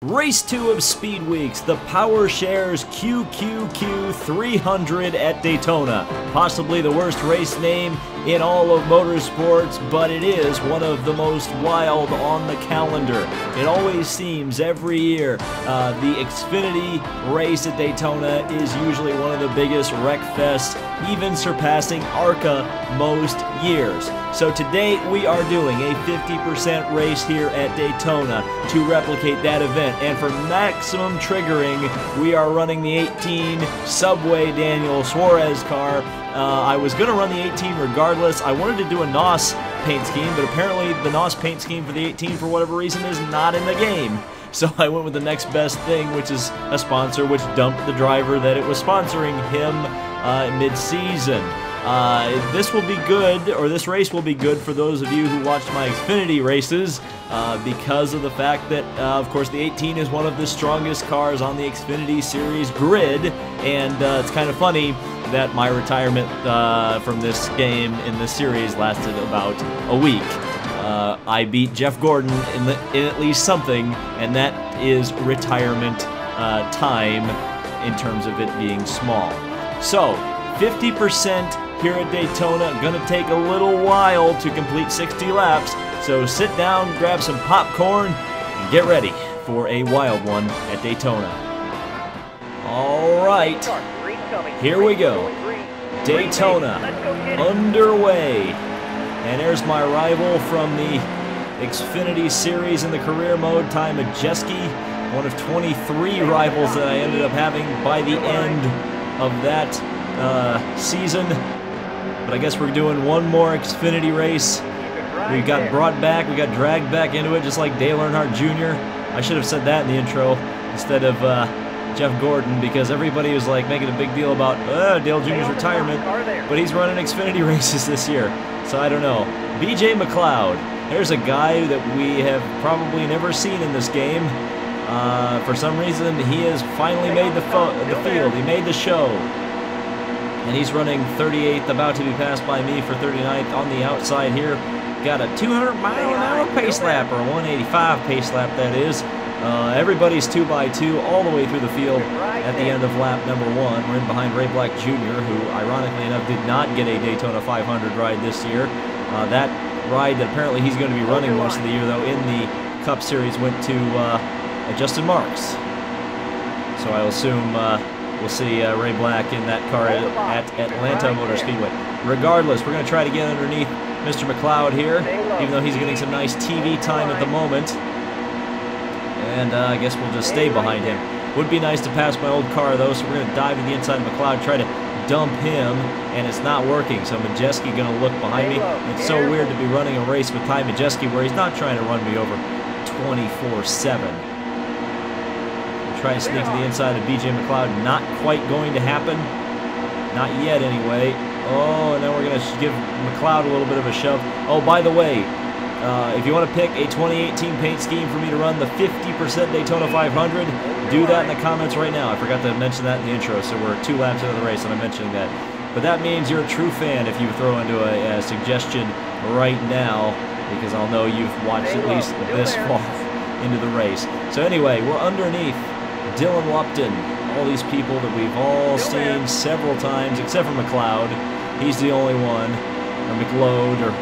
Race 2 of Speedweeks, the Powershares QQQ 300 at Daytona. Possibly the worst race name in all of motorsports, but it is one of the most wild on the calendar. It always seems every year the Xfinity race at Daytona is usually one of the biggest wreck fests, even surpassing ARCA most years. So today we are doing a 50% race here at Daytona to replicate that event. And for maximum triggering, we are running the 18 Subway Daniel Suarez car. I was going to run the 18 regardless. I wanted to do a NOS paint scheme, but apparently the NOS paint scheme for the 18 for whatever reason is not in the game. So I went with the next best thing, which is a sponsor which dumped the driver that it was sponsoring him mid-season. This will be good, or this race will be good for those of you who watched my Xfinity races because of the fact that, of course, the 18 is one of the strongest cars on the Xfinity Series grid, and it's kind of funny that my retirement from this game in this series lasted about a week. I beat Jeff Gordon in at least something, and that is retirement time in terms of it being small. So, 50% here at Daytona. Gonna take a little while to complete 60 laps, so sit down, grab some popcorn, and get ready for a wild one at Daytona. Alright, here we go. Daytona underway. And there's my rival from the Xfinity Series in the career mode, Ty Majeski, one of 23 rivals that I ended up having by the end of that season. But I guess we're doing one more Xfinity race. We got brought back, we got dragged back into it, just like Dale Earnhardt Jr. I should have said that in the intro instead of Jeff Gordon, because everybody was like making a big deal about Dale Jr.'s retirement, but he's running Xfinity races this year, so I don't know. BJ McLeod, there's a guy that we have probably never seen in this game. For some reason, he has finally made the field. He made the show. And he's running 38th, about to be passed by me for 39th on the outside here. Got a 200-mile-an-hour pace lap, or a 185 pace lap, that is. Everybody's 2x2 all the way through the field at the end of lap number 1. We're in behind Ray Black Jr., who, ironically enough, did not get a Daytona 500 ride this year. That ride that apparently he's going to be running most of the year, though, in the Cup Series went to Justin Marks. So I'll assume we'll see Ray Black in that car at Atlanta Motor Speedway. Regardless, we're going to try to get underneath Mr. McLeod here, even though he's getting some nice TV time at the moment. And I guess we'll just stay behind him. Would be nice to pass my old car, though, so we're going to dive to the inside of McLeod, try to dump him, and it's not working. So Majeski going to look behind me. It's so weird to be running a race with Ty Majeski where he's not trying to run me over 24/7. Try to sneak to the inside of BJ McLeod. Not quite going to happen. Not yet, anyway. Oh, and then we're going to give McLeod a little bit of a shove. Oh, by the way, if you want to pick a 2018 paint scheme for me to run the 50% Daytona 500, do that in the comments right now. I forgot to mention that in the intro, so we're 2 laps into the race and I'm mentioning that. But that means you're a true fan if you throw into a suggestion right now, because I'll know you've watched at least this far into the race. So anyway, we're underneath Dylan Lupton, all these people that we've all seen several times, except for McLeod. He's the only one, or McLeod, or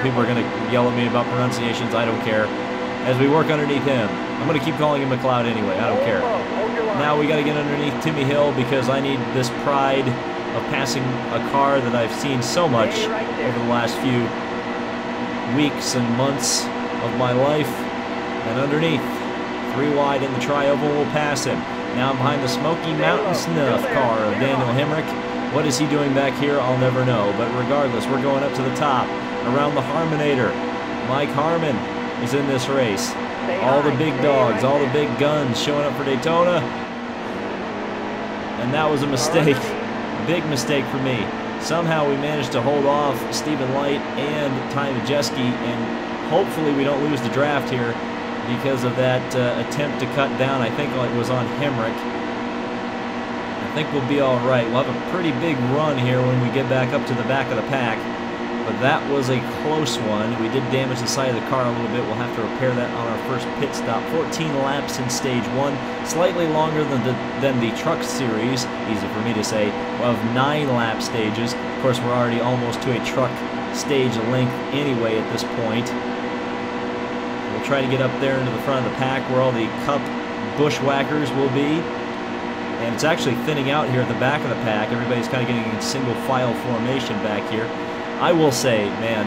people are going to yell at me about pronunciations. I don't care. As we work underneath him, I'm going to keep calling him McLeod anyway. I don't care. Now we got to get underneath Timmy Hill because I need this pride of passing a car that I've seen so much over the last few weeks and months of my life. And underneath, 3 wide in the tri-oval, will pass him. Now I'm behind the Smoky Mountain Snuff car of Daniel Hemrick. What is he doing back here? I'll never know. But regardless, we're going up to the top, around the Harminator. Mike Harmon is in this race. All the big dogs, all the big guns showing up for Daytona. And that was a mistake. Big mistake for me. Somehow we managed to hold off Stephen Light and Ty Majeski, and hopefully we don't lose the draft here because of that attempt to cut down. I think it was on Hemrick. I think we'll be all right. We'll have a pretty big run here when we get back up to the back of the pack. But that was a close one. We did damage the side of the car a little bit. We'll have to repair that on our first pit stop. 14 laps in stage 1, slightly longer than the truck series, easy for me to say, of 9 lap stages. Of course, we're already almost to a truck stage length anyway at this point. We'll try to get up there into the front of the pack where all the Cup bushwhackers will be. And it's actually thinning out here at the back of the pack. Everybody's kind of getting in single file formation back here. I will say, man,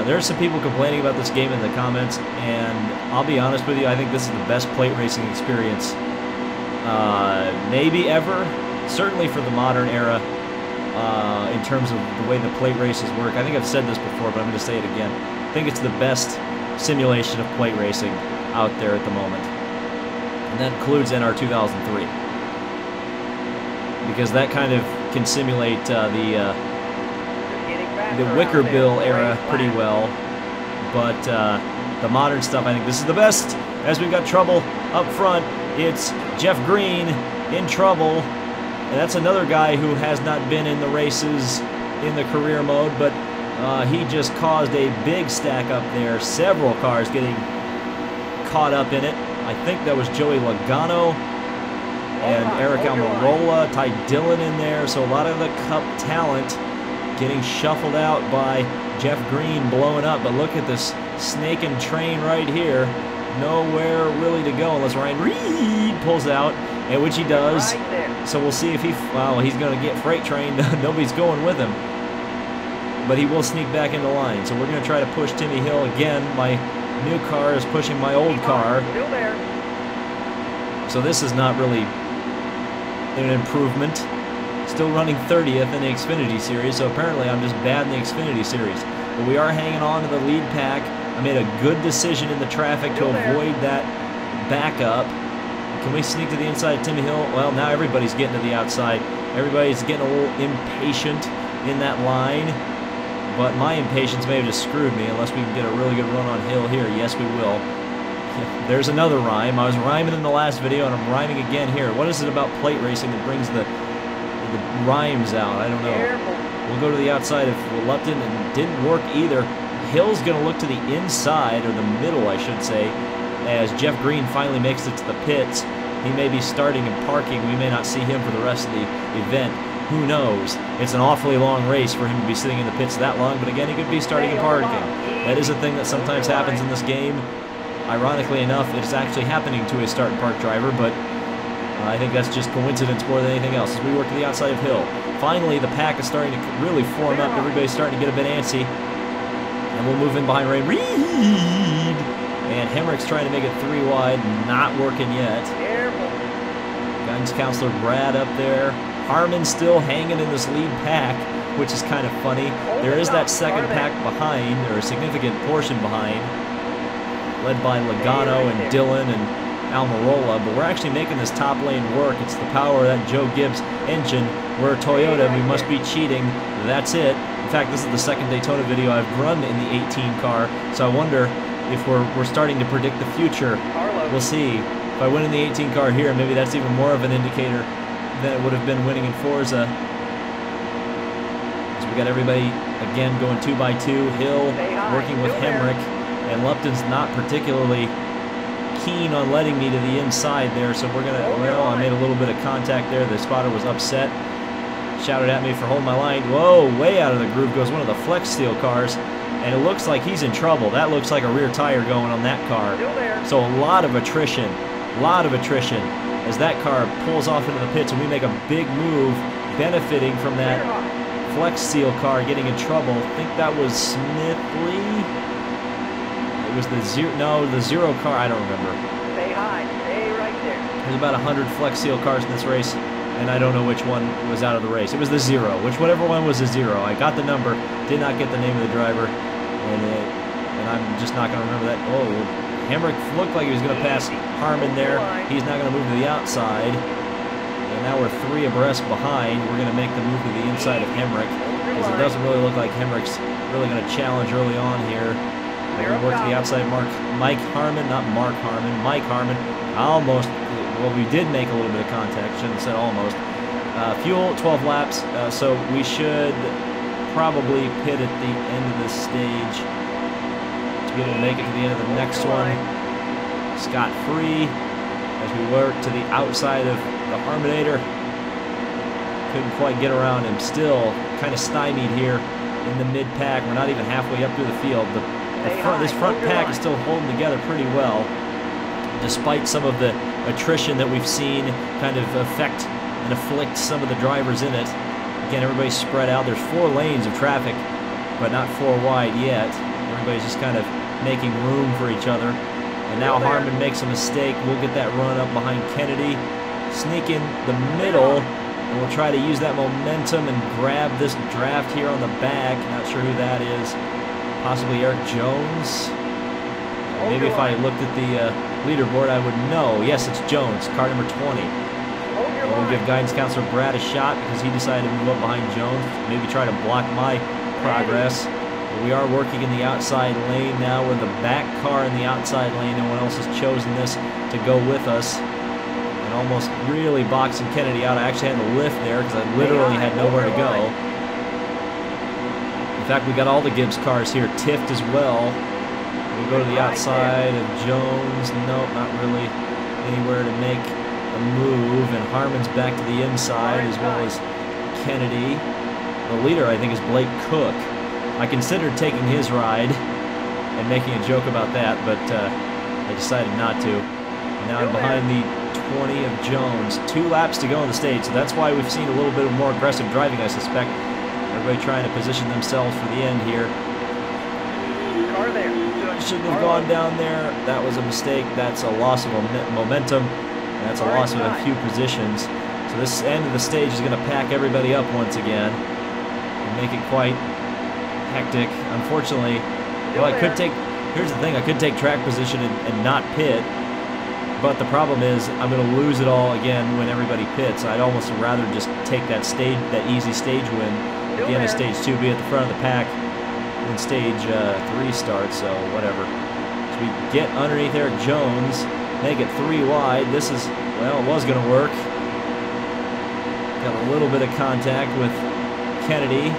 there's some people complaining about this game in the comments, and I'll be honest with you, I think this is the best plate racing experience maybe ever, certainly for the modern era, in terms of the way the plate races work. I think I've said this before, but I'm going to say it again. I think it's the best simulation of plate racing out there at the moment, and that includes NR 2003, because that kind of can simulate the Wicker Bill era pretty well, but the modern stuff, I think this is the best. As we've got trouble up front, it's Jeff Green in trouble, and that's another guy who has not been in the races in the career mode, but he just caused a big stack up there, several cars getting caught up in it. I think that was Joey Logano and Aric Almirola, Ty Dillon in there, so a lot of the Cup talent getting shuffled out by Jeff Green blowing up. But look at this snaking train right here. Nowhere really to go unless Ryan Reed pulls out, and which he does. So we'll see if he, well, he's going to get freight trained. Nobody's going with him. But he will sneak back into line. So we're going to try to push Timmy Hill again. My new car is pushing my old car. Still there. So this is not really an improvement. Still running 30th in the Xfinity Series, so apparently I'm just bad in the Xfinity Series. But we are hanging on to the lead pack. I made a good decision in the traffic to avoid that backup. Can we sneak to the inside of Timmy Hill? Well, now everybody's getting to the outside. Everybody's getting a little impatient in that line. But my impatience may have just screwed me unless we can get a really good run on Hill here. Yes, we will. There's another rhyme. I was rhyming in the last video, and I'm rhyming again here. What is it about plate racing that brings the rhymes out? I don't know. We'll go to the outside of Lupton, and it didn't work either. Hill's going to look to the inside, or the middle, I should say, as Jeff Green finally makes it to the pits. He may be starting and parking. We may not see him for the rest of the event. Who knows? It's an awfully long race for him to be sitting in the pits that long, but again, he could be starting and parking. That is a thing that sometimes happens in this game. Ironically enough, it's actually happening to a start and park driver, but I think that's just coincidence more than anything else. As we work to the outside of Hill. Finally, the pack is starting to really form up. Everybody's starting to get a bit antsy. And we'll move in behind Ray Reed. And Hemrick's trying to make it 3 wide. Not working yet. Guidance counselor Brad up there. Harmon still hanging in this lead pack, which is kind of funny. There is that second pack behind, or a significant portion behind, led by Logano and Dillon and Almirola, but we're actually making this top lane work. It's the power of that Joe Gibbs engine. We're a Toyota, we must be cheating. That's it. In fact, this is the second Daytona video I've run in the 18 car, so I wonder if we're starting to predict the future. We'll see. If I win in the 18 car here, maybe that's even more of an indicator than it would have been winning in Forza. So we got everybody, again, going 2x2. Hill working with Hemrick, and Lupton's not particularly keen on letting me to the inside there, so we're gonna, well, I made a little bit of contact there. The spotter was upset, shouted at me for holding my line. Whoa, way out of the groove goes one of the Flex Steel cars, and it looks like he's in trouble. That looks like a rear tire going on that car. So a lot of attrition as that car pulls off into the pits, and we make a big move benefiting from that Flex Steel car getting in trouble. I think that was Smithley. It was the zero car, I don't remember. Stay high, stay right there. There's about 100 Flex Steel cars in this race, and I don't know which one was out of the race. It was the zero, whichever one was the zero. I got the number, did not get the name of the driver, and I'm just not going to remember that. Oh, Hemrick looked like he was going to pass Harmon there. He's now going to move to the outside, and now we're 3 abreast behind. We're going to make the move to the inside of Hemrick, because it doesn't really look like Hemrick's really going to challenge early on here. We're going to work to the outside of Mike Harmon, not Mark Harmon, Mike Harmon. Almost, well, we did make a little bit of contact, shouldn't have said almost. Fuel, 12 laps, so we should probably pit at the end of this stage to be able to make it to the end of the next one scot-free as we work to the outside of the Harminator. Couldn't quite get around him. Still kind of stymied here in the mid-pack. We're not even halfway up through the field. This front pack is still holding together pretty well, despite some of the attrition that we've seen kind of affect and afflict some of the drivers in it. Again, everybody's spread out. There's 4 lanes of traffic, but not 4 wide yet. Everybody's just kind of making room for each other. And now Harmon makes a mistake. We'll get that run up behind Kennedy, sneak in the middle, and we'll try to use that momentum and grab this draft here on the back. Not sure who that is. Possibly Erik Jones. Maybe if I looked at the leaderboard, I would know. Yes, it's Jones, car number 20. We'll give guidance counselor Brad a shot because he decided to move up behind Jones. Maybe try to block my progress. But we are working in the outside lane now. We're the back car in the outside lane. No one else has chosen this to go with us. And almost really boxing Kennedy out. I actually had to lift there because I literally had nowhere to go. In fact, we got all the Gibbs cars here tiffed as well. We'll go to the outside of Jones. Nope, not really anywhere to make a move. And Harmon's back to the inside as well as Kennedy. The leader, I think, is Blake Cook. I considered taking his ride and making a joke about that, but I decided not to. And now I'm behind the 20 of Jones. 2 laps to go on the stage, so that's why we've seen a little bit of more aggressive driving, I suspect. Everybody trying to position themselves for the end here. Car there. Shouldn't have gone down there. That was a mistake. That's a loss of momentum. And that's a loss of a few positions. So this end of the stage is going to pack everybody up once again and make it quite hectic. Unfortunately, well, I could take, here's the thing, I could take track position and not pit, but the problem is I'm going to lose it all again when everybody pits. I'd almost rather just take that easy stage win at the end of stage 2, be at the front of the pack when stage 3 starts, so whatever. So we get underneath Erik Jones, make it 3 wide. This is, well, it was going to work. Got a little bit of contact with Kennedy,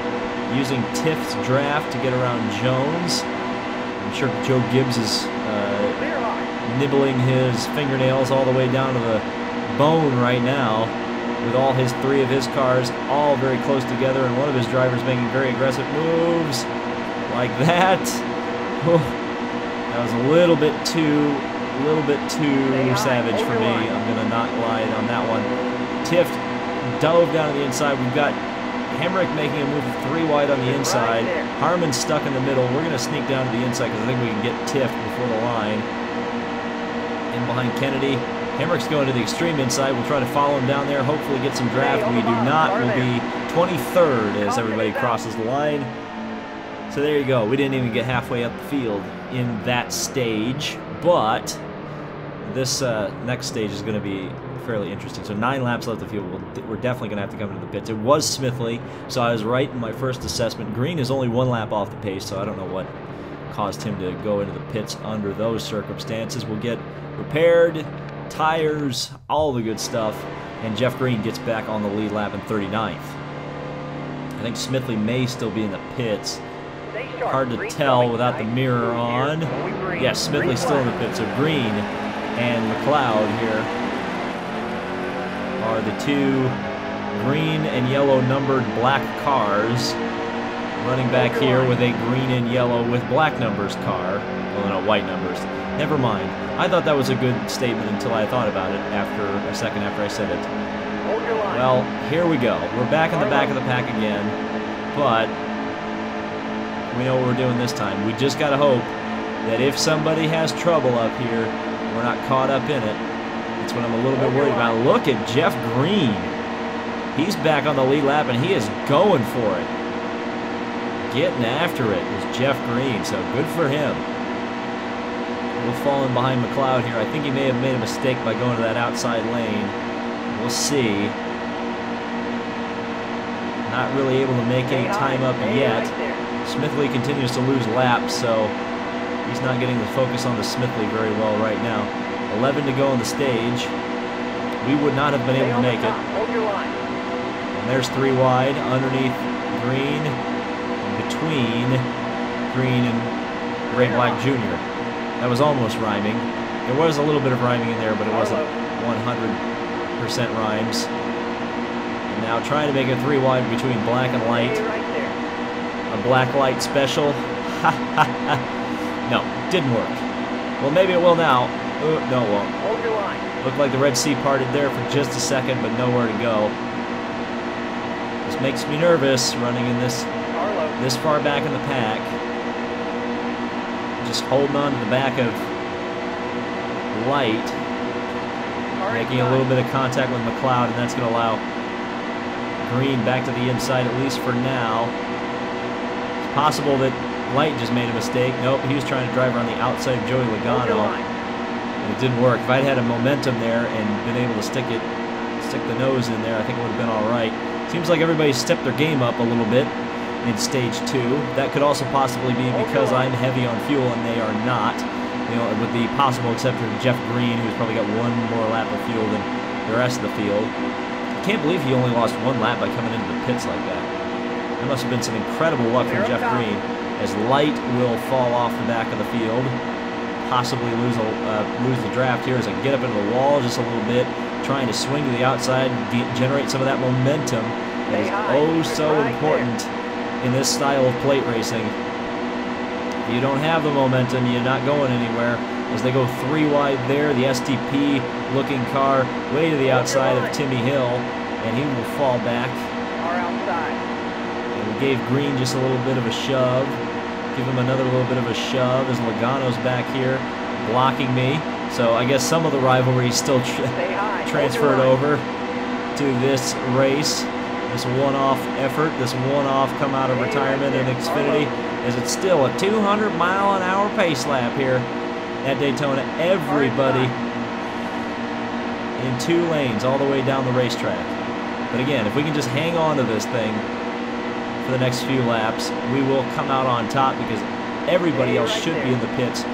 using Tiff's draft to get around Jones. I'm sure Joe Gibbs is nibbling his fingernails all the way down to the bone right now, with all 3 of his cars all very close together, and one of his drivers making very aggressive moves like that. That was a little bit too savage for me. I'm gonna not lie on that one. Tiff dove down to the inside. We've got Hemrick making a move 3 wide on the inside. Harmon's stuck in the middle. We're going to sneak down to the inside because I think we can get Tiff before the line. In behind Kennedy. Hemrick's going to the extreme inside. We'll try to follow him down there, hopefully get some draft. We do not. We'll be 23rd as everybody crosses the line. So there you go. We didn't even get halfway up the field in that stage. But this next stage is going to be fairly interesting. So 9 laps left of the field. We're definitely going to have to come into the pits. It was Smithley, so I was right in my first assessment. Green is only 1 lap off the pace, so I don't know what caused him to go into the pits under those circumstances. We'll get repaired, tires, all the good stuff, and Jeff Green gets back on the lead lap in 39th. I think Smithley may still be in the pits. Hard to tell without the mirror on. Yes, Smithley's still in the pits, so Green and McLeod here are the 2 green and yellow numbered black cars running back here with a green and yellow with black numbers car. Well, no, white numbers. Never mind. I thought that was a good statement until I thought about it after a second after I said it. Well, here we go. We're back in the back of the pack again, but we know what we're doing this time. We just got to hope that if somebody has trouble up here, we're not caught up in it. That's what I'm a little bit worried about. Look at Jeff Green. He's back on the lead lap, and he is going for it. Getting after it is Jeff Green, so good for him. We'll fall in behind McLeod here. I think he may have made a mistake by going to that outside lane. We'll see. Not really able to make any time up yet. Smithley continues to lose laps, so he's not getting the focus on the Smithley very well right now. 11 to go on the stage. We would not have been able to make it. And there's 3 wide underneath Green. between Green and Ray Black Jr. That was almost rhyming. There was a little bit of rhyming in there, but it wasn't 100% rhymes. And now trying to make it 3 wide between black and light. A black light special. No, didn't work. Well, maybe it will now. No, it won't. Hold your line. Looked like the Red Sea parted there for just a second, but nowhere to go. This makes me nervous running in this far back in the pack. Just holding on to the back of light, making a little bit of contact with McLeod, and that's going to allow Green back to the inside, at least for now. It's possible that Light just made a mistake. Nope, he was trying to drive around the outside of Joey Logano, and it didn't work. If I'd had a momentum there and been able to stick the nose in there, I think it would have been all right. Seems like everybody's stepped their game up a little bit in stage 2. That could also possibly be because I'm heavy on fuel and they are not. You know, with the possible exception of Jeff Green, who's probably got 1 more lap of fuel than the rest of the field. I can't believe he only lost 1 lap by coming into the pits like that. There must have been some incredible luck from Jeff Green, as Light will fall off the back of the field, possibly lose the draft here as I get up into the wall just a little bit, trying to swing to the outside and generate some of that momentum that is oh so important in this style of plate racing. If you don't have the momentum, you're not going anywhere. As they go 3 wide there, the STP looking car way to the outside of Timmy Hill, and he will fall back. And we gave Green just a little bit of a shove. Give him another little bit of a shove as Logano's back here blocking me. So I guess some of the rivalry is still transferred over to this race. This one-off effort, this one-off come out of retirement in Xfinity, as it's still a 200-mile-an-hour pace lap here at Daytona. Everybody in 2 lanes all the way down the racetrack. But again, if we can just hang on to this thing for the next few laps, we will come out on top, because everybody else should be in the pits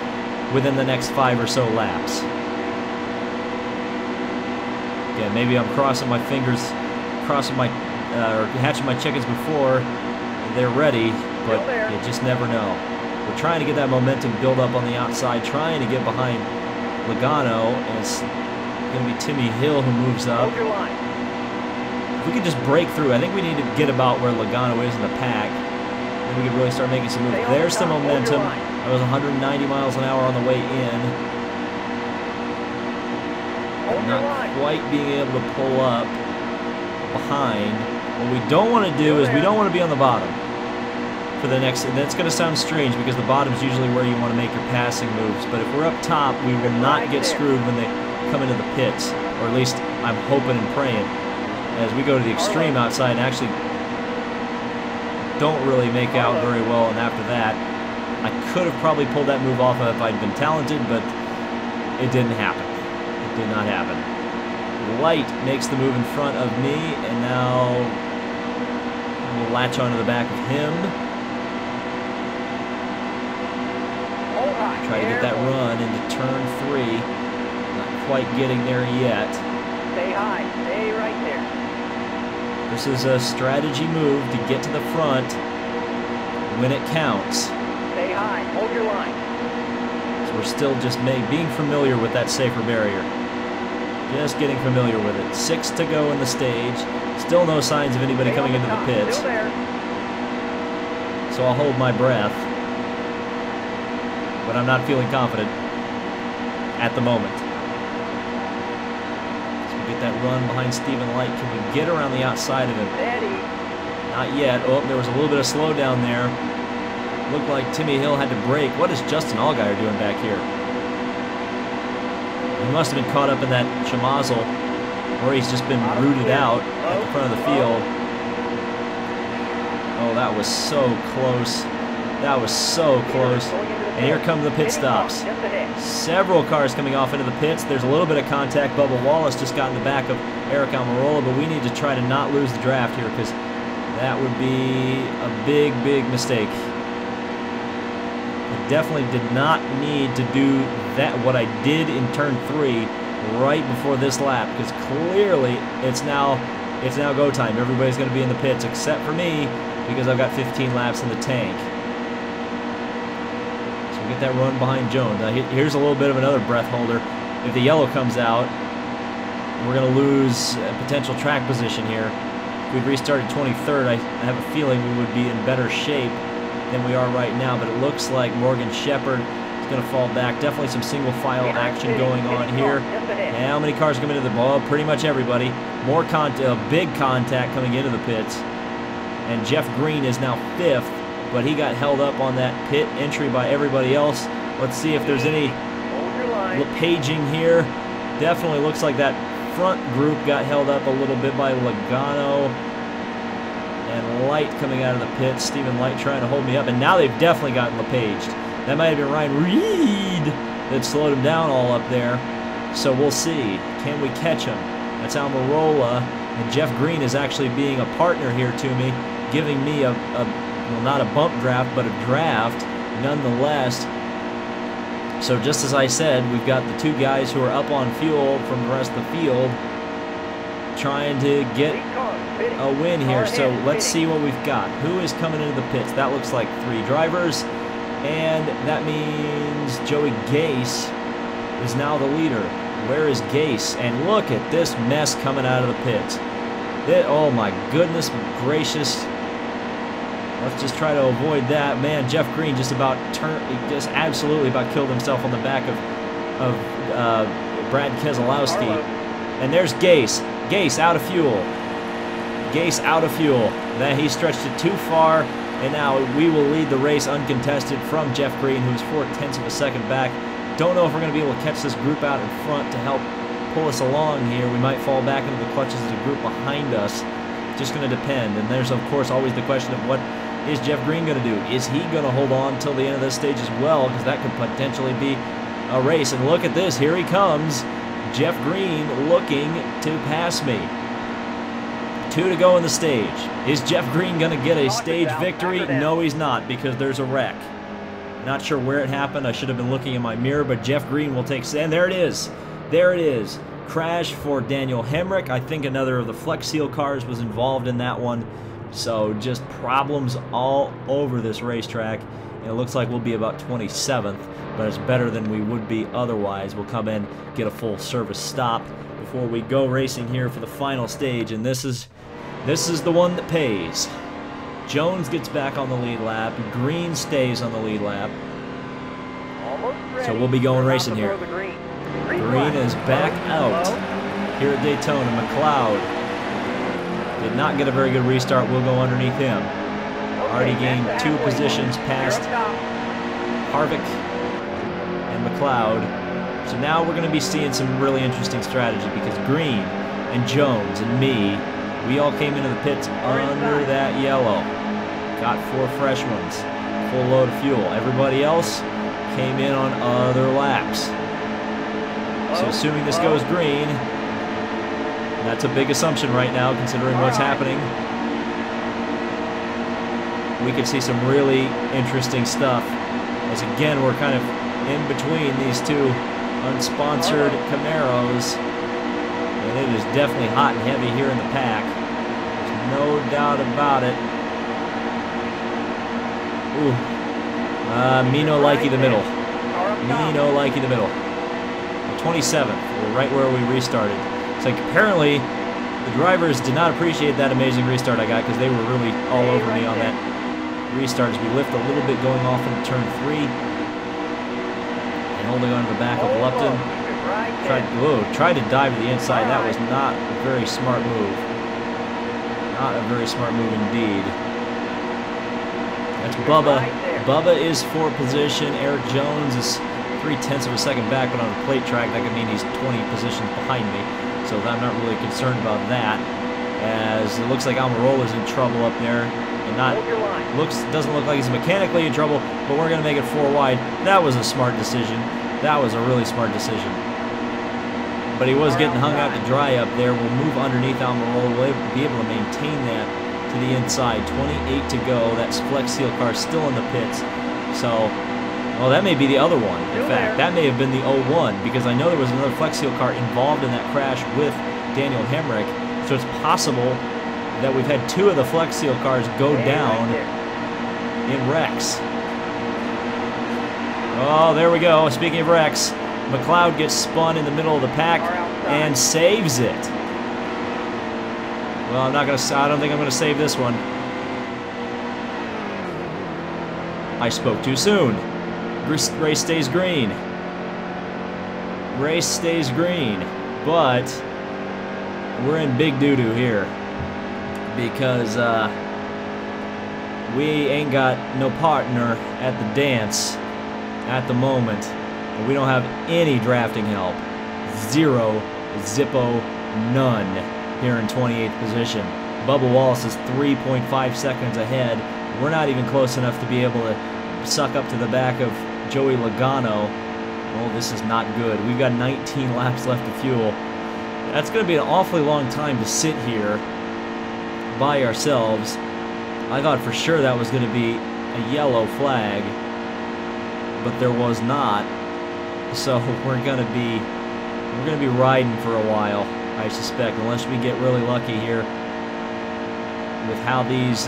within the next 5 or so laps. Again, maybe I'm crossing my fingers, or hatching my chickens before they're ready, but you just never know. We're trying to get that momentum build up on the outside, trying to get behind Logano, and it's going to be Timmy Hill who moves up. If we could just break through, I think we need to get about where Logano is in the pack, then we could really start making some moves. There's some momentum. That was 190 miles an hour on the way in. But not quite being able to pull up behind. What we don't want to do is we don't want to be on the bottom for the next, and that's going to sound strange because the bottom is usually where you want to make your passing moves, but if we're up top, we will not get screwed when they come into the pits, or at least I'm hoping and praying, as we go to the extreme outside and actually don't really make out very well. And after that, I could have probably pulled that move off if I'd been talented, but it didn't happen. It did not happen. Light makes the move in front of me, and now we'll latch onto the back of him. Try to get that run into turn 3. Not quite getting there yet. Stay high. Stay right there. This is a strategy move to get to the front when it counts. Stay high. Hold your line. So we're still just being familiar with that safer barrier. Just getting familiar with it. 6 to go in the stage. Still no signs of anybody coming into the pits. So I'll hold my breath. But I'm not feeling confident at the moment. So we get that run behind Stephen Light. Can we get around the outside of him? Not yet. Oh, there was a little bit of slowdown there. Looked like Timmy Hill had to brake. What is Justin Allgaier doing back here? He must have been caught up in that chamazel, or he's just been rooted out at the front of the field. Oh, that was so close. That was so close. And here come the pit stops. Several cars coming off into the pits. There's a little bit of contact. Bubba Wallace just got in the back of Aric Almirola, but we need to try to not lose the draft here, because that would be a big, big mistake. I definitely did not need to do that, what I did in turn 3 right before this lap, because clearly it's now go time. Everybody's going to be in the pits except for me, because I've got 15 laps in the tank. So we get that run behind Jones. Now, here's a little bit of another breath holder. If the yellow comes out, we're going to lose a potential track position here. If we'd restarted 23rd, I have a feeling we would be in better shape than we are right now, but it looks like Morgan Shepherd is going to fall back. Definitely some single file action going on here. And how many cars come into the ball? Pretty much everybody. More big contact coming into the pits. And Jeff Green is now 5th, but he got held up on that pit entry by everybody else. Let's see if there's any paging here. Definitely looks like that front group got held up a little bit by Logano and Light coming out of the pits. Stephen Light trying to hold me up, and now they've definitely gotten LePaged. That might have been Ryan Reed that slowed him down all up there. So we'll see. Can we catch him? That's Almirola, and Jeff Green is actually being a partner here to me, giving me well, not a bump draft, but a draft nonetheless. So just as I said, we've got the two guys who are up on fuel from the rest of the field trying to get a win here. So let's see what we've got. Who is coming into the pits? That looks like 3 drivers, and that means Joey Gase is now the leader. Where is Gase? And look at this mess coming out of the pits. Oh my goodness gracious. Let's just try to avoid that. Man, Jeff Green just absolutely about killed himself on the back of Brad Keselowski. And there's Gase. Gase out of fuel. Gase out of fuel. Then he stretched it too far, and now we will lead the race uncontested from Jeff Green, who's 4/10 of a second back. Don't know if we're going to be able to catch this group out in front to help pull us along here. We might fall back into the clutches of the group behind us. Just going to depend. And there's, of course, always the question of what is Jeff Green going to do? Is he going to hold on till the end of this stage as well? Because that could potentially be a race. And look at this. Here he comes. Jeff Green looking to pass me. 2 to go in the stage. Is Jeff Green going to get a stage victory? No, he's not, because there's a wreck. Not sure where it happened. I should have been looking in my mirror, but Jeff Green will take... And there it is. There it is. Crash for Daniel Hemrick. I think another of the Flex Seal cars was involved in that one. So just problems all over this racetrack. And it looks like we'll be about 27th, but it's better than we would be otherwise. We'll come in, get a full service stop before we go racing here for the final stage. And this is the one that pays. Jones gets back on the lead lap. Green stays on the lead lap. So we'll be going racing here. Green is back out here at Daytona. McLeod did not get a very good restart. We'll go underneath him. Already gained 2 positions past Harvick and McLeod. So now we're going to be seeing some really interesting strategy, because Green and Jones and me, we all came into the pits under that yellow. Got 4 fresh ones. Full load of fuel. Everybody else came in on other laps. So assuming this goes green, that's a big assumption right now considering what's happening. We could see some really interesting stuff, as again we're kind of in between these 2 unsponsored Camaros, and it is definitely hot and heavy here in the pack. There's no doubt about it. Ooh. Mino Likey the middle. Mino Likey the middle. 27th. We're right where we restarted. It's like apparently the drivers did not appreciate that amazing restart I got, because they were really all over me on that restart as we lift a little bit going off into turn 3. And holding on to the back of Lupton. Tried to dive to the inside. That was not a very smart move. Not a very smart move indeed. That's Bubba. Bubba is 4th position. Erik Jones is 3/10 of a second back, but on a plate track, that could mean he's 20 positions behind me. So I'm not really concerned about that, as it looks like Almirola's in trouble up there. And doesn't look like he's mechanically in trouble, but we're going to make it 4 wide. That was a smart decision. That was a really smart decision. But he was getting hung out to dry up there. We'll move underneath Almirola. We'll be able to maintain that to the inside. 28 to go. That Flex Seal car still in the pits. So, well, that may be the other one. In fact, that may have been the 01, because I know there was another Flex Seal car involved in that crash with Daniel Hemrick. So it's possible that we've had 2 of the Flex Seal cars go down Right in wrecks. Oh, there we go. Speaking of wrecks, McLeod gets spun in the middle of the pack and saves it. Well, I don't think I'm gonna save this one. I spoke too soon. Race stays green. Race stays green, but we're in big doo-doo here because we ain't got no partner at the dance at the moment. We don't have any drafting help. 0, zippo, none here in 28th position. Bubba Wallace is 3.5 seconds ahead. We're not even close enough to be able to suck up to the back of Joey Logano. Oh, this is not good. We've got 19 laps left of fuel. That's going to be an awfully long time to sit here by ourselves. I thought for sure that was going to be a yellow flag, but there was not. So we're going to be riding for a while, I suspect, unless we get really lucky here with how these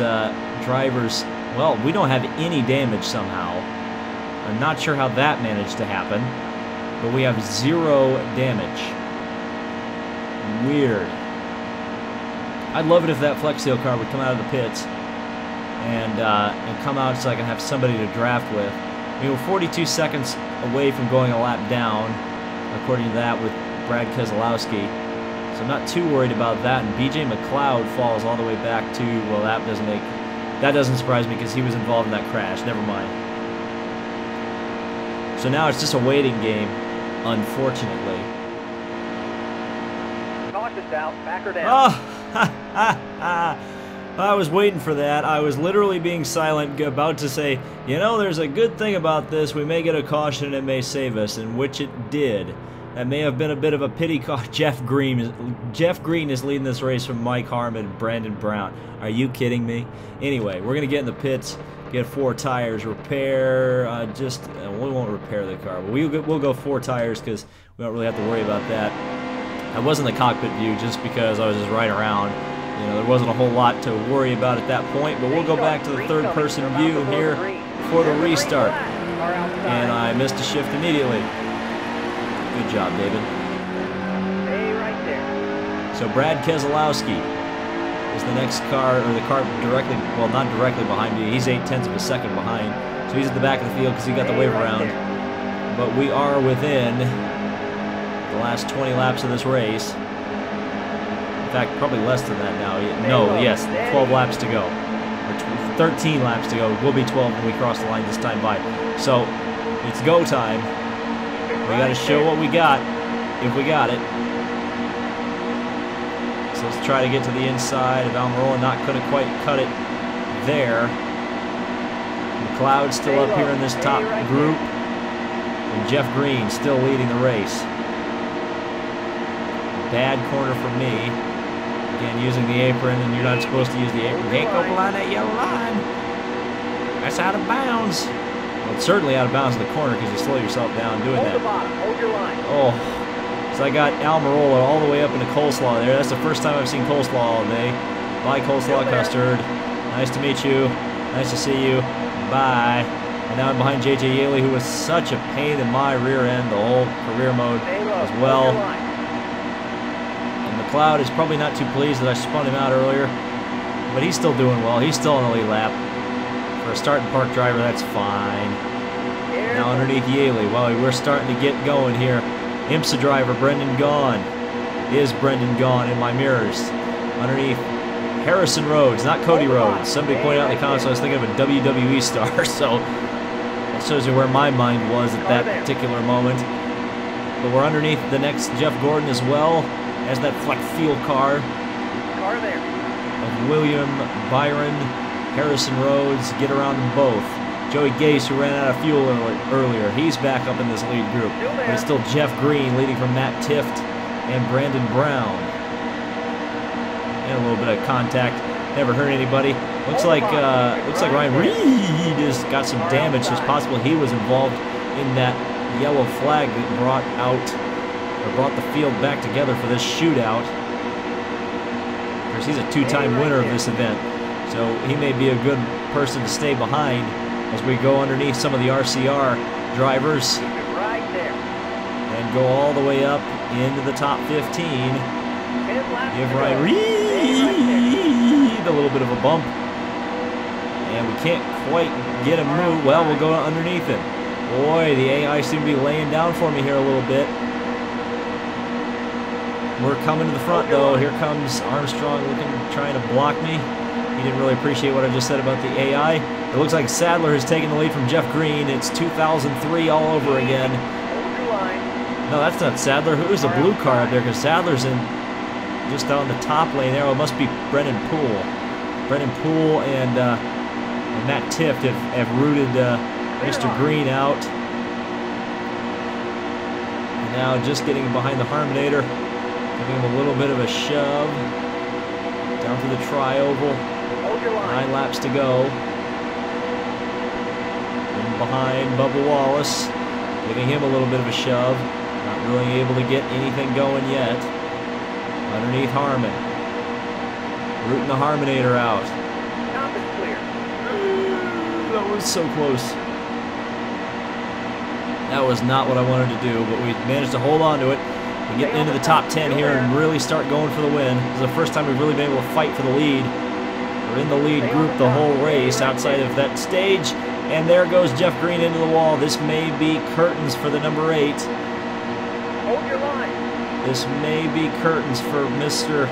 drivers. Well, we don't have any damage somehow. I'm not sure how that managed to happen, but we have 0 damage. Weird. I'd love it if that Flex Seal car would come out of the pits and come out so I can have somebody to draft with. I mean, we're 42 seconds away from going a lap down, according to that, with Brad Keselowski. So I'm not too worried about that. And BJ McLeod falls all the way back to, well, that doesn't surprise me because he was involved in that crash. Never mind. So now it's just a waiting game, unfortunately. Cautious out, back her down. Oh, I was waiting for that. I was literally being silent, about to say, you know, there's a good thing about this. We may get a caution and it may save us, and which it did. That may have been a bit of a pity caution. Jeff Green is leading this race from Mike Harmon and Brandon Brown. Are you kidding me? Anyway, we're going to get in the pits, get 4 tires, repair, we won't repair the car, but we'll go 4 tires because we don't really have to worry about that. I was in the cockpit view just because I was just right around. You know, there wasn't a whole lot to worry about at that point, but we'll go back to the 3rd-person view here for the restart. And I missed a shift immediately. Good job, David. Stay right there. So Brad Keselowski is the next car, or the car directly, well, not directly behind me. He's 0.8 of a second behind. So he's at the back of the field because he got the wave around. But we are within the last 20 laps of this race. In fact, probably less than that now. No, yes, 12 laps to go. Or 13 laps to go. We'll be 12 when we cross the line this time by. So it's go time. We got to show what we got, if we got it. So let's try to get to the inside of Almirola. Not going to quite cut it there. McLeod's still up here in this top group. And Jeff Green still leading the race. Bad corner for me. Again, using the apron, and you're not supposed to use the apron. Can't go behind that yellow line. That's out of bounds. Well, it's certainly out of bounds in the corner because you slow yourself down doing that. Hold your line. Oh, so I got Almirola all the way up into Coleslaw there. That's the first time I've seen Coleslaw all day. Bye, Coleslaw Custard. Nice to meet you. Nice to see you. Bye. And now I'm behind J.J. Yaley, who was such a pain in my rear end the whole career mode as well. And McLeod is probably not too pleased that I spun him out earlier, but he's still doing well. He's still on the lead lap. For a start and park driver, that's fine. Now underneath Yaley, well, we're starting to get going here. IMSA driver Brendan Gaughan. Is Brendan Gaughan in my mirrors? Underneath Harrison Rhodes, not Cody Rhodes. Somebody pointed out in the comments I was thinking of a WWE star, so that shows you where my mind was at that particular moment. But we're underneath the next Jeff Gordon as well as that Flex Fuel car of William Byron, Harrison Rhodes. Get around them both. Joey Gase, who ran out of fuel earlier, he's back up in this lead group. But it's still Jeff Green leading from Matt Tifft and Brandon Brown. And a little bit of contact. Never hurt anybody. Looks like Ryan Reed has got some damage. It's possible he was involved in that yellow flag that brought the field back together for this shootout. course, he's a two-time winner of this event, so he may be a good person to stay behind as we go underneath some of the RCR drivers and go all the way up into the top 15. Give Ryan Reed a little bit of a bump, and we can't quite get him moved. Well, we'll go underneath him. Boy, the AI seem to be laying down for me here a little bit. We're coming to the front, though. Here comes Armstrong trying to block me. He didn't really appreciate what I just said about the AI. It looks like Sadler has taken the lead from Jeff Green. It's 2003 all over again. No, that's not Sadler. Who is the blue car up there? Because Sadler's in just on the top lane there. It must be Brennan Poole. Brennan Poole and Matt Tift have rooted Mr. Green out. And now just getting behind the Harminator, giving him a little bit of a shove down to the tri-oval. 9 laps to go. And behind Bubba Wallace, giving him a little bit of a shove. Not really able to get anything going yet. Underneath Harmon, rooting the Harminator out. That was so close. That was not what I wanted to do, but we managed to hold on to it and get into the top 10 here and really start going for the win. This is the first time we've really been able to fight for the lead. We're in the lead group the whole race outside of that stage, and there goes Jeff Green into the wall. This may be curtains for the number 8. Hold your line. This may be curtains for Mr.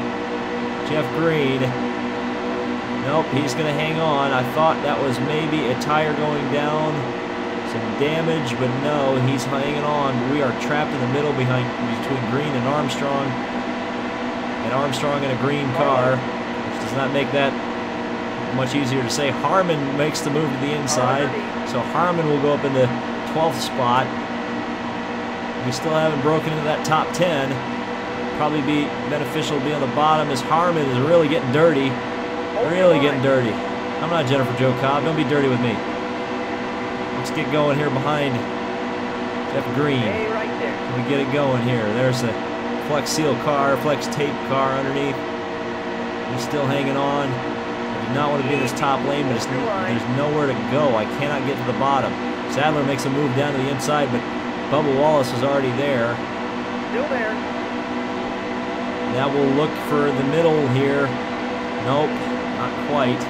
Jeff Green. Nope, he's going to hang on. I thought that was maybe a tire going down, some damage, but no, he's hanging on. We are trapped in the middle between Green and Armstrong in a green car, which does not make that much easier to say. Harmon makes the move to the inside, so Harmon will go up in the 12th spot. We still haven't broken into that top 10. Probably be beneficial to be on the bottom as Harmon is really getting dirty. Really getting dirty. I'm not Jennifer Jo Cobb. Don't be dirty with me. Let's get going here behind Jeff Green. Can we get it going here? There's the Flex Seal car, Flex Tape car underneath. He's still hanging on. I do not want to be in this top lane, but there's nowhere to go. I cannot get to the bottom. Sadler makes a move down to the inside, but Bubba Wallace is already there. Still there. Now we'll look for the middle here. Nope, not quite.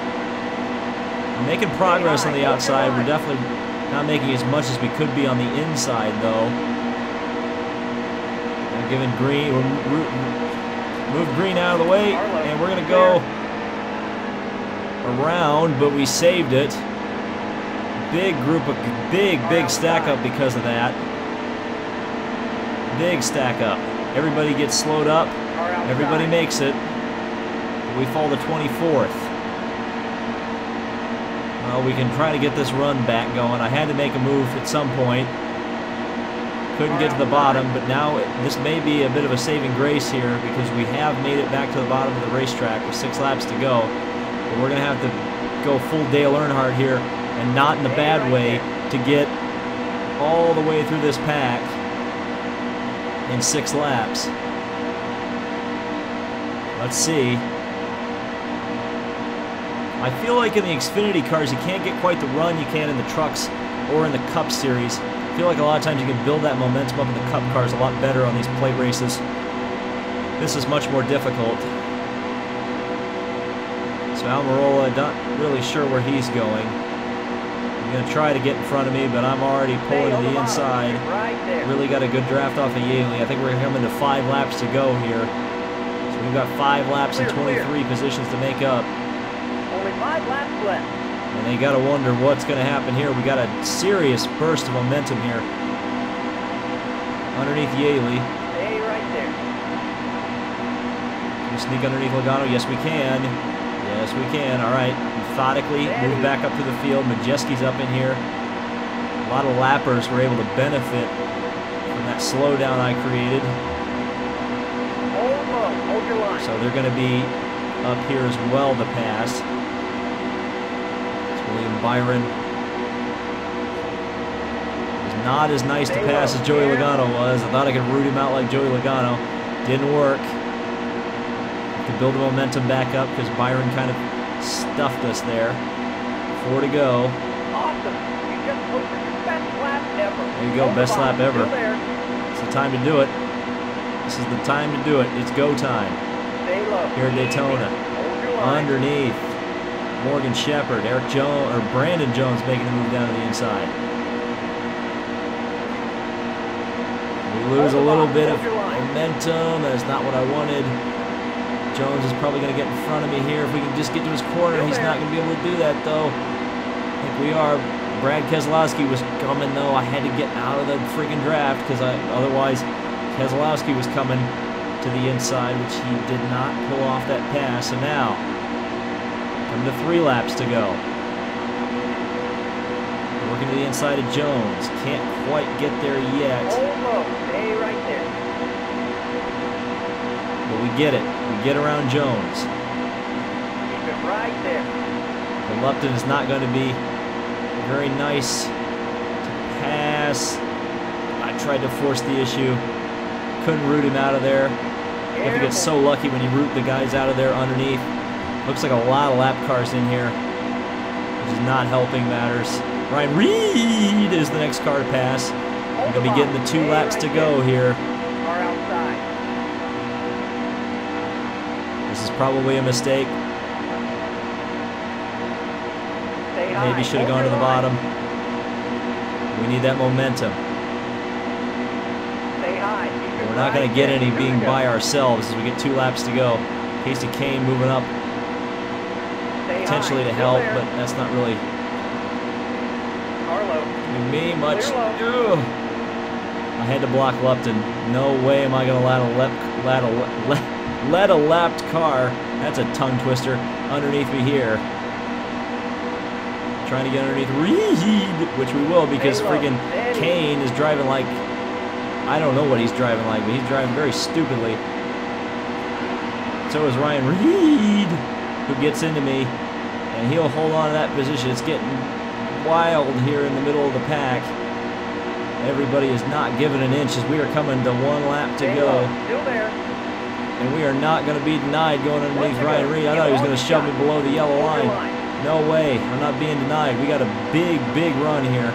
We're making progress on the outside. We're definitely not making as much as we could be on the inside, though. We're giving Green, move Green out of the way, and we're going to go around, but we saved it. Big group of big stack up because of that. Big stack up. Everybody gets slowed up. Everybody makes it. We fall to 24th. Well, we can try to get this run back going. I had to make a move at some point. Couldn't get to the bottom, but now this may be a bit of a saving grace here because we have made it back to the bottom of the racetrack with 6 laps to go. But we're going to have to go full Dale Earnhardt here, and not in a bad way, to get all the way through this pack in 6 laps. Let's see. I feel like in the Xfinity cars, you can't get quite the run you can in the trucks or in the Cup Series. I feel like a lot of times you can build that momentum up in the Cup cars a lot better on these plate races. This is much more difficult. So Almirola, not really sure where he's going. I'm going to try to get in front of me, but I'm already pulling to the inside. Really got a good draft off of Yaley. I think we're coming to 5 laps to go here. So we've got 5 laps and 23 positions to make up. Only 5 laps left. And they got to wonder what's going to happen here. We got a serious burst of momentum here. Underneath Yaley. Stay right there. Can we sneak underneath Logano? Yes, we can. Yes, we can. All right. Methodically move back up to the field. Majeski's up in here. A lot of lappers were able to benefit from that slowdown I created. Hold low. Hold your line. So they're going to be up here as well to pass. William Byron was not as nice to pass as Joey Logano was. I thought I could root him out like Joey Logano. Didn't work. to build the momentum back up because Byron kind of stuffed us there. 4 to go. Awesome. You just posted your best lap ever. There you go, best lap ever. It's the time to do it. This is the time to do it. It's go time. Stay low. Here at Daytona. Hold your line. Underneath. Morgan Shepherd, Erik Jones, or Brandon Jones making the move down to the inside. We lose a little bit of momentum. That's not what I wanted. Jones is probably going to get in front of me here. If we can just get to his corner, he's not going to be able to do that, though. I think we are. Brad Keselowski was coming, though. I had to get out of the freaking draft because otherwise Keselowski was coming to the inside, which he did not pull off that pass. So now, coming to 3 laps to go. Working to the inside of Jones. Can't quite get there yet. Hold low. Stay right there. But we get it. We get around Jones. Keep it right there. The Lupton is not going to be very nice to pass. I tried to force the issue. Couldn't root him out of there. You have to get so lucky when you root the guys out of there underneath. Looks like a lot of lap cars in here, which is not helping matters. Ryan Reed is the next car to pass. We're going to be getting the 2 laps to go here. Car outside. This is probably a mistake. Maybe should have gone to the bottom. We need that momentum. Stay high. We're not going to get any being by ourselves as we get 2 laps to go. Casey Kane moving up potentially to help, but that's not really doing me much. Ugh. I had to block Lupton. No way am I going to let a lapped car, that's a tongue twister, underneath me here. Trying to get underneath Reed, which we will because friggin' Kane is driving like, I don't know what he's driving like, but he's driving very stupidly. So is Ryan Reed, who gets into me, and he'll hold on to that position. It's getting wild here in the middle of the pack. Everybody is not giving an inch as we are coming to 1 lap to go. Still there. And we are not going to be denied going underneath Ryan Reed. I thought he was going to shove me below the yellow line. No way. I'm not being denied. We got a big, big run here.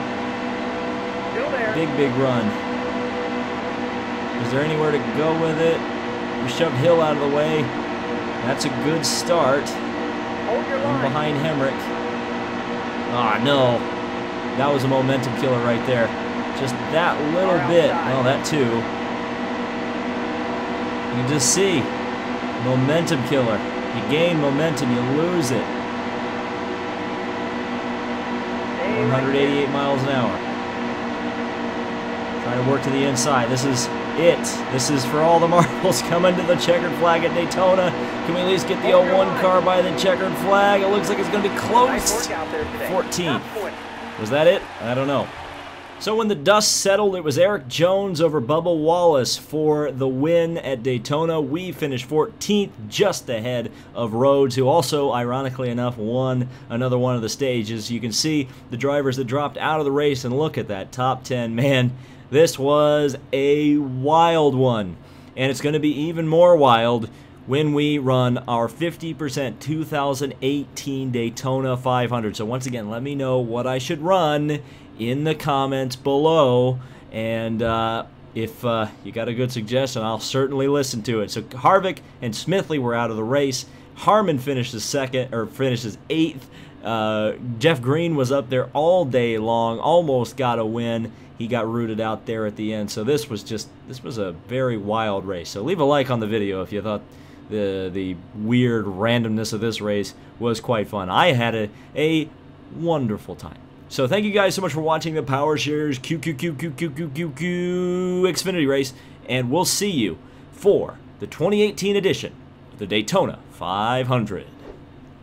Still there. Big, big run. Is there anywhere to go with it? We shoved Hill out of the way. That's a good start. Hold your line. Behind Hemrick. Ah, no. That was a momentum killer right there. Just that little bit. Well, that too. You can just see. Momentum killer. You gain momentum, you lose it. 188 miles an hour. Trying to work to the inside. This is it. This is for all the marbles coming to the checkered flag at Daytona. Can we at least get the 01 car by the checkered flag? It looks like it's going to be close. 14th. Was that it? I don't know. So when the dust settled, it was Erik Jones over Bubba Wallace for the win at Daytona. We finished 14th, just ahead of Rhodes, who also, ironically enough, won another one of the stages. You can see the drivers that dropped out of the race, and look at that top 10. Man, this was a wild one, and it's going to be even more wild when we run our 50% 2018 Daytona 500. So once again, let me know what I should run in the comments below, and if you got a good suggestion, I'll certainly listen to it. So Harvick and Smithley were out of the race. Harmon finishes second, or finishes 8th. Jeff Green was up there all day long, almost got a win. He got rooted out there at the end. So this was a very wild race. So leave a like on the video if you thought the weird randomness of this race was quite fun. I had a wonderful time. So thank you guys so much for watching the Powershares QQQ Xfinity race, and we'll see you for the 2018 edition of the Daytona 500.